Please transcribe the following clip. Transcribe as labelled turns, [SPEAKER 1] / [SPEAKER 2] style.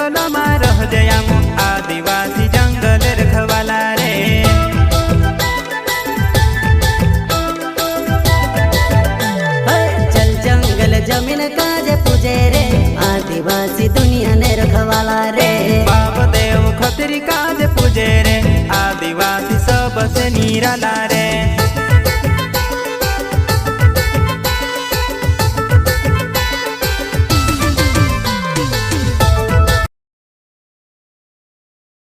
[SPEAKER 1] जंगल में रह जयाम आदिवासी जंगल रखवाला रे।
[SPEAKER 2] चल जंगल जमीन काजे पूजे रे आदिवासी दुनिया ने रखवाला रे।
[SPEAKER 1] बाप देव खतरी काज पूजे रे आदिवासी सबसे निराला रे।